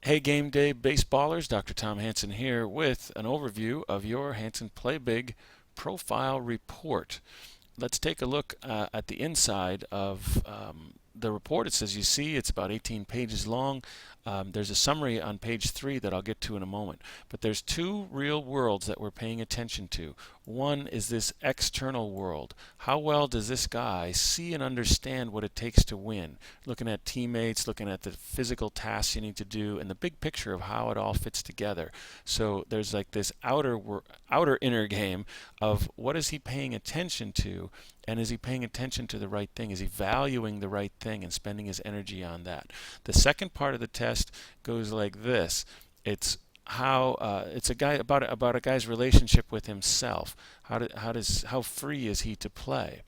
Hey Game Day Baseballers, Dr. Tom Hansen here with an overview of your Hansen Play Big profile report. Let's take a look at the inside of the report. It says you see it's about 18 pages long. There's a summary on page 3 that I'll get to in a moment. But there's two real worlds that we're paying attention to. One is this external world. How well does this guy see and understand what it takes to win? Looking at teammates, looking at the physical tasks you need to do, and the big picture of how it all fits together. So there's like this outer inner game of what is he paying attention to, and is he paying attention to the right thing? Is he valuing the right thing and spending his energy on that? The second part of the test goes like this. It's how it's a guy about a guy's relationship with himself. How free is he to play?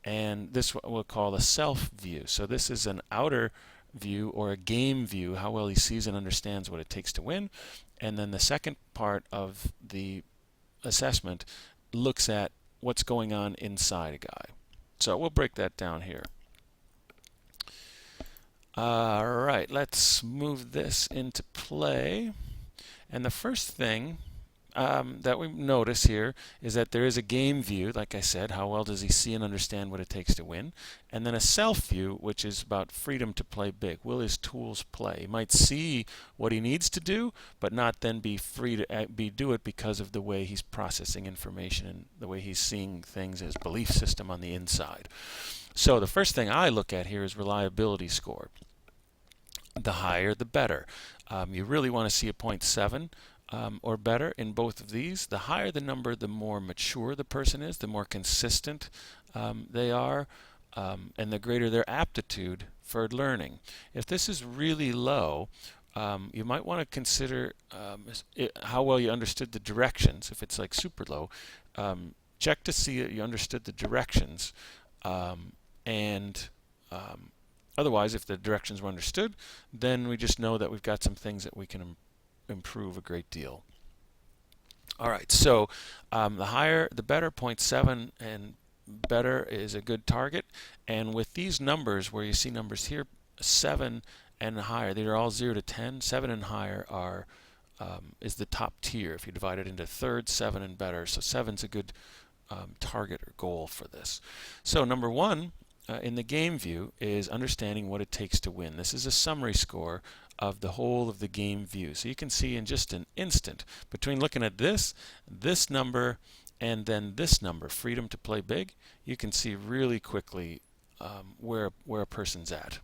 And this what we'll call a self view. So this is an outer view or a game view, how well he sees and understands what it takes to win. And then the second part of the assessment looks at what's going on inside a guy. So we'll break that down here. All right, let's move this into play. And the first thing that we notice here is that there is a game view, like I said, how well does he see and understand what it takes to win, and then a self view, which is about freedom to play big. Will his tools play? He might see what he needs to do, but not then be free to do it because of the way he's processing information and the way he's seeing things, his belief system on the inside. So the first thing I look at here is reliability score. The higher, the better. You really want to see a 0.7 or better in both of these. The higher the number, the more mature the person is, the more consistent they are, and the greater their aptitude for learning. If this is really low, you might want to consider how well you understood the directions. If it's like super low, check to see that you understood the directions, and otherwise, if the directions were understood, then we just know that we've got some things that we can improve a great deal. All right, so the higher, the better. 0.7 and better is a good target. And with these numbers, where you see numbers here, 7 and higher, these are all 0 to 10. 7 and higher are is the top tier. If you divide it into thirds, 7 and better. So 7's a good target or goal for this. So number 1. In the game view is understanding what it takes to win. This is a summary score of the whole of the game view. So you can see in just an instant between looking at this number, and then this number, freedom to play big, you can see really quickly where a person's at.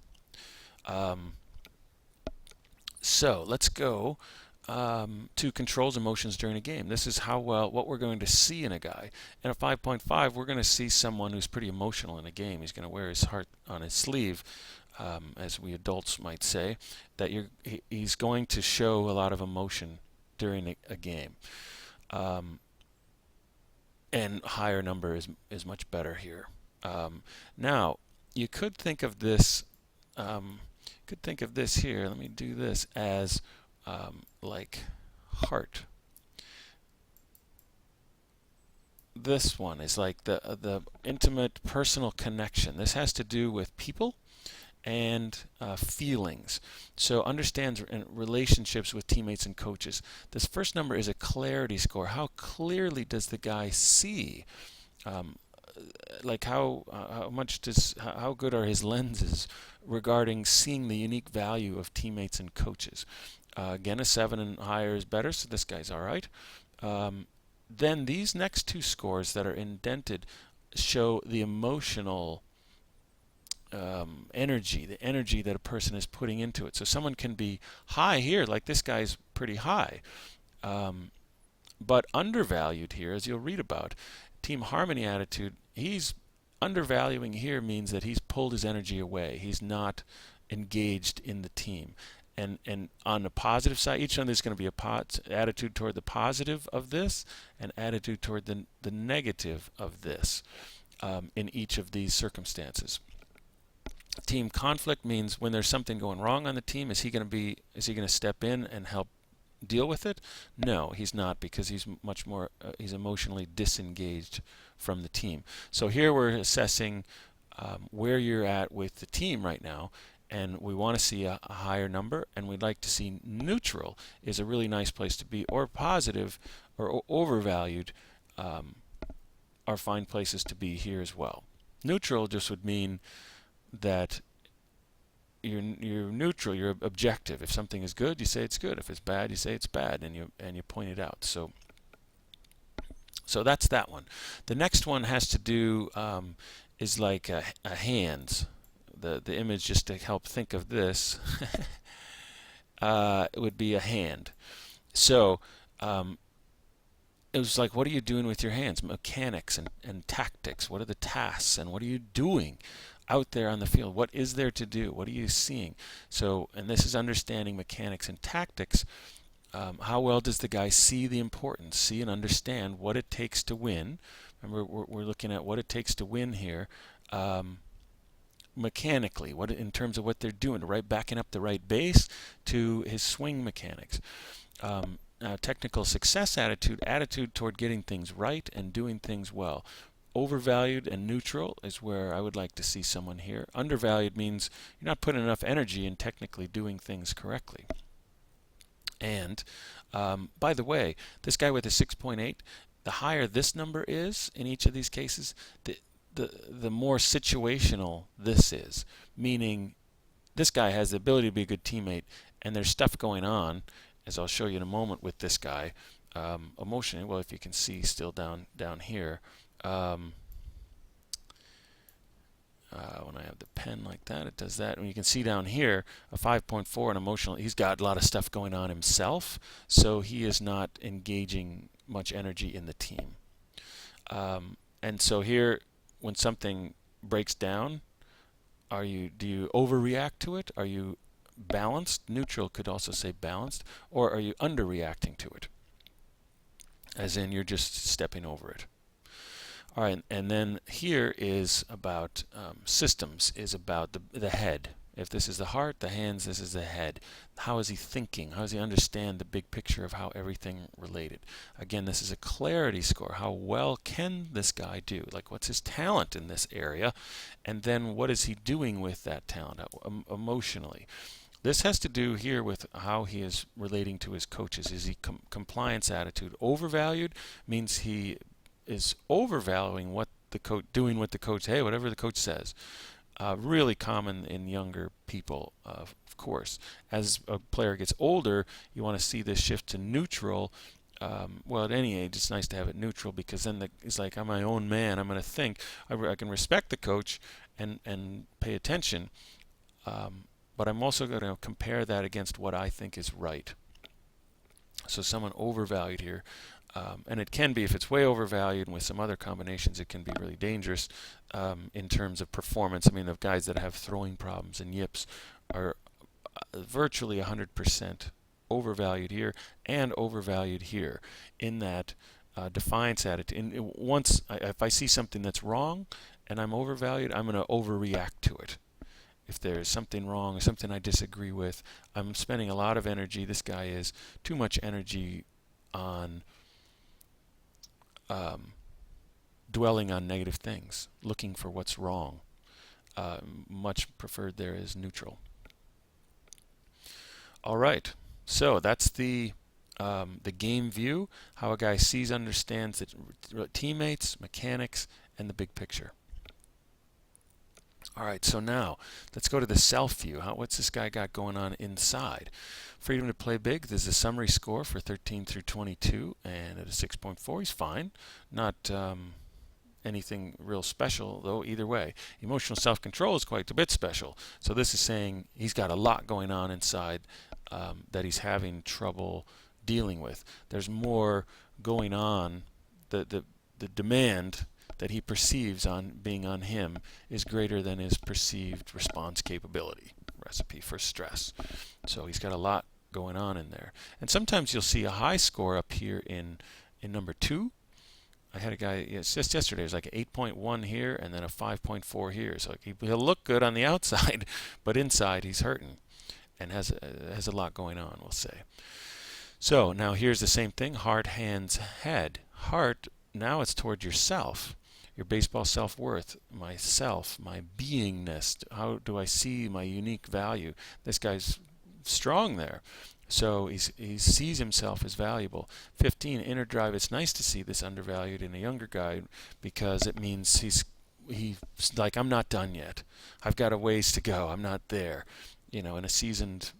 So let's go to controls emotions during a game. This is what we're going to see in a guy. In a 5.5, we're going to see someone who's pretty emotional in a game. He's going to wear his heart on his sleeve, as we adults might say. That he's going to show a lot of emotion during a game. And higher number is much better here. Now, you could think of this. Here. Let me do this as like heart. This one is like the intimate personal connection. This has to do with people and feelings. So understands relationships with teammates and coaches. This first number is a clarity score. How clearly does the guy see? Like how good are his lenses regarding seeing the unique value of teammates and coaches? Again, a 7 and higher is better, so this guy's all right. Then these next two scores that are indented show the emotional energy, the energy that a person is putting into it. So someone can be high here, like this guy's pretty high, but undervalued here, as you'll read about. Team harmony attitude, he's undervaluing here means that he's pulled his energy away. He's not engaged in the team. And on the positive side, each one there's going to be a attitude toward the positive of this and attitude toward the negative of this in each of these circumstances. Team conflict means when there's something going wrong on the team, is he going to step in and help deal with it? No, he's not, because he's much more he's emotionally disengaged from the team. So here we're assessing where you're at with the team right now. and we want to see a higher number, and we'd like to see neutral is a really nice place to be, or positive or overvalued are fine places to be here as well. Neutral just would mean that you're neutral, you're objective. If something is good, you say it's good. If it's bad, you say it's bad, and you point it out. So that's that one. The next one has to do is like a hands. The image, just to help think of this, it would be a hand. So it was like, what are you doing with your hands? Mechanics and tactics. What are the tasks and what are you doing out there on the field? What is there to do? What are you seeing? So, and this is understanding mechanics and tactics. How well does the guy see the importance, see and understand what it takes to win? Remember, we're looking at what it takes to win here. Mechanically, what in terms of what they're doing, right, backing up the right base to his swing mechanics. Technical success attitude toward getting things right and doing things well. Overvalued and neutral is where I would like to see someone here. Undervalued means you're not putting enough energy in technically doing things correctly. And by the way, this guy with a 6.8, the higher this number is in each of these cases, the more situational this is, meaning this guy has the ability to be a good teammate, and there's stuff going on, as I'll show you in a moment with this guy, emotionally. Well, if you can see still down here, when I have the pen like that, it does that. And you can see down here, a 5.4 and emotional, he's got a lot of stuff going on himself, so he is not engaging much energy in the team. And so here, when something breaks down, do you overreact to it? Are you balanced? Neutral could also say balanced. Or are you underreacting to it? As in, you're just stepping over it. All right, and then here is about systems, is about the head. If this is the heart, the hands, this is the head. How is he thinking? How does he understand the big picture of how everything related? Again, this is a clarity score. How well can this guy do? Like, what's his talent in this area? And then what is he doing with that talent emotionally? This has to do here with how he is relating to his coaches. Is he compliance attitude? Overvalued means he is overvaluing what the coach, doing what the coach, hey, whatever the coach says. Really common in younger people, of course. As a player gets older, you want to see this shift to neutral. Well, at any age, it's nice to have it neutral, because then it's like, I'm my own man. I'm going to think. I can respect the coach and pay attention, but I'm also going to compare that against what I think is right. So someone overvalued here. And it can be, if it's way overvalued, and with some other combinations, it can be really dangerous in terms of performance. I mean, the guys that have throwing problems and yips are virtually 100% overvalued here and overvalued here, in that defiance attitude. If I see something that's wrong and I'm overvalued, I'm going to overreact to it. If there's something wrong or something I disagree with, I'm spending a lot of energy. This guy is too much energy on dwelling on negative things, looking for what's wrong. Much preferred there is neutral. All right, so that's the game view, how a guy sees, understands the teammates, mechanics, and the big picture. All right, so now let's go to the self view. What's this guy got going on inside? Freedom to play big. There's a summary score for 13 through 22, and at a 6.4, he's fine. Not anything real special, though, either way. Emotional self-control is quite a bit special. So this is saying he's got a lot going on inside that he's having trouble dealing with. There's more going on. The demand that he perceives on being on him is greater than his perceived response capability. Recipe for stress. So he's got a lot going on in there. And sometimes you'll see a high score up here in number 2. I had a guy just yesterday, it was like an 8.1 here and then a 5.4 here. So he'll look good on the outside, but inside he's hurting and has a lot going on, we'll say. So now here's the same thing, heart, hands, head. Heart, now it's toward yourself. your baseball self-worth, myself, my beingness. How do I see my unique value? This guy's strong there. So he sees himself as valuable. 15, inner drive. It's nice to see this undervalued in a younger guy because it means he's like, I'm not done yet. I've got a ways to go. I'm not there. In a seasoned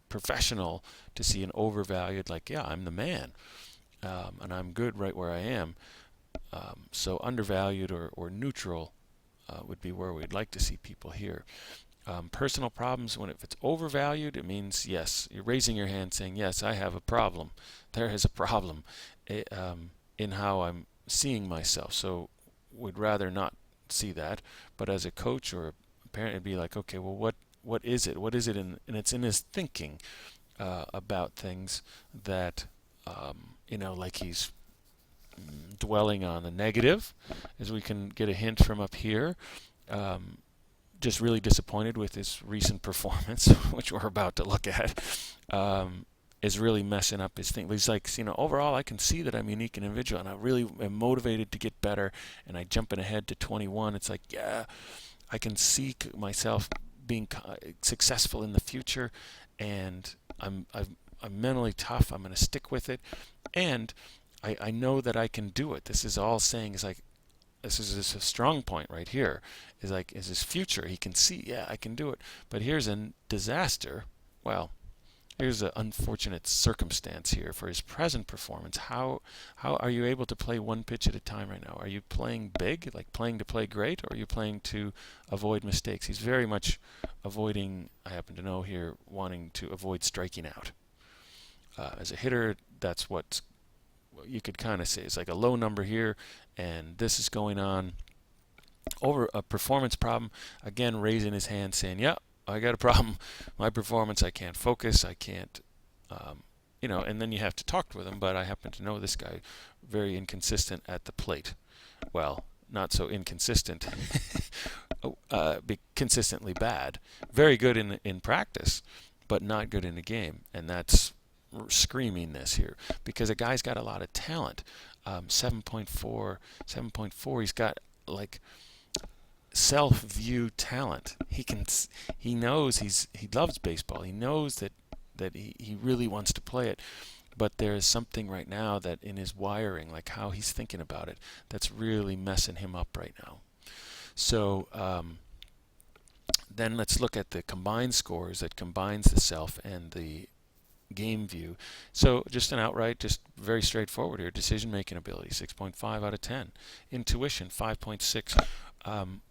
professional, to see an overvalued, like, yeah, I'm the man, and I'm good right where I am. So undervalued or neutral would be where we'd like to see people here. Personal problems, if it's overvalued, it means, yes, you're raising your hand saying, yes, I have a problem. There is a problem in how I'm seeing myself. So we'd rather not see that. But as a coach or a parent, it'd be like, okay, well, what is it? What is it? And it's in his thinking about things that, like he's dwelling on the negative, as we can get a hint from up here. Just really disappointed with his recent performance, which we're about to look at, is really messing up his thing. He's like, overall, I can see that I'm unique and individual, and I really am motivated to get better, and I jumping ahead to 21. It's like, yeah, I can see myself being successful in the future, and I'm mentally tough. I'm going to stick with it, and I know that I can do it. This is all saying is like, this is a strong point right here. Is his future. He can see, yeah, I can do it. But here's a disaster. Well, here's an unfortunate circumstance here for his present performance. How are you able to play one pitch at a time right now? Are you playing big, like playing to play great, or are you playing to avoid mistakes? He's very much avoiding, I happen to know here, wanting to avoid striking out. As a hitter, that's what you could kind of say. It's like a low number here, and this is going on. Over a performance problem, again, raising his hand saying, yeah, I got a problem. My performance, I can't focus, I can't, and then you have to talk with him, but I happen to know this guy, very inconsistent at the plate. Well, not so inconsistent, consistently bad. Very good in practice, but not good in the game, and that's screaming this here, because a guy's got a lot of talent. 7.4, he's got like self-view talent. He knows he loves baseball. He knows that he really wants to play it, but there is something right now that in his wiring, like how he's thinking about it, that's really messing him up right now. So then let's look at the combined scores that combines the self and the game view. So just just very straightforward here. Decision-making ability, 6.5 out of 10. Intuition, 5.6.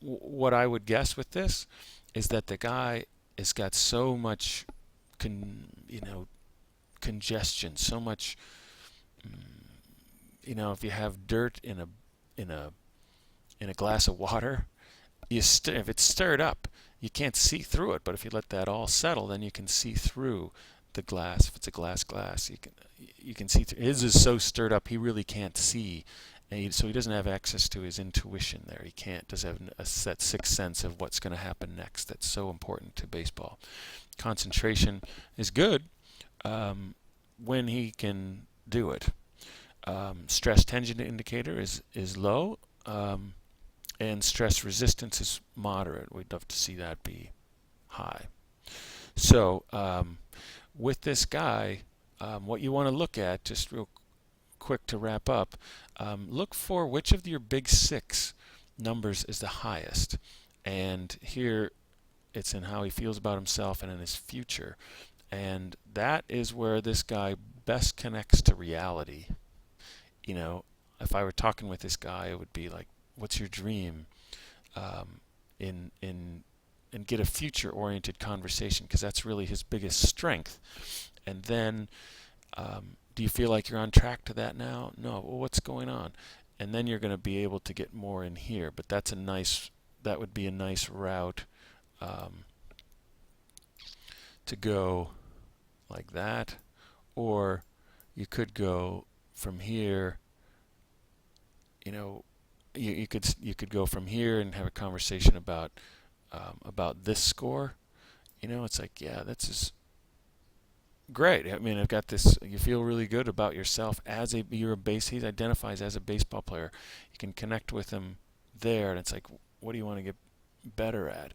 What I would guess with this is that the guy has got so much, congestion, so much. If you have dirt in a glass of water, if it's stirred up, you can't see through it. But if you let that all settle, then you can see through the glass. If it's a glass, you can see through. His is so stirred up, he really can't see, and so he doesn't have access to his intuition there. He doesn't have that sixth sense of what's going to happen next. That's so important to baseball. Concentration is good when he can do it. Stress tension indicator is low, and stress resistance is moderate. We'd love to see that be high. So with this guy, what you want to look at, just real quick to wrap up, look for which of your big six numbers is the highest. And here it's in how he feels about himself and in his future. And that is where this guy best connects to reality. If I were talking with this guy, it would be like, what's your dream? And get a future-oriented conversation, because that's really his biggest strength. And then, do you feel like you're on track to that now? No. Well, what's going on? And then you're going to be able to get more in here. But that would be a nice route to go like that, or you could go from here. You could go from here and have a conversation about this score. It's like, yeah, that's just great. I mean, I've got this. You feel really good about yourself as he identifies as a baseball player. You can connect with him there, and it's like, what do you want to get better at?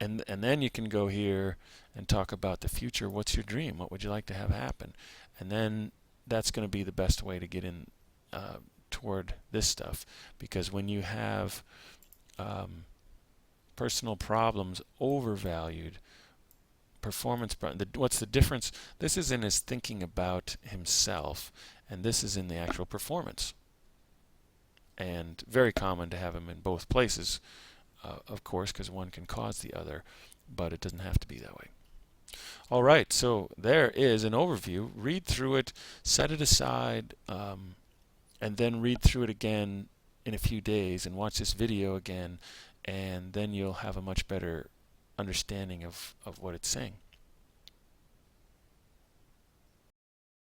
And then you can go here and talk about the future. What's your dream? What would you like to have happen? And then that's going to be the best way to get in toward this stuff, because when you have personal problems overvalued, what's the difference? This is in his thinking about himself, and this is in the actual performance. And very common to have them in both places, of course, because one can cause the other, but it doesn't have to be that way. All right, so there is an overview. Read through it, set it aside, and then read through it again in a few days and watch this video again, and then you'll have a much better understanding of what it's saying.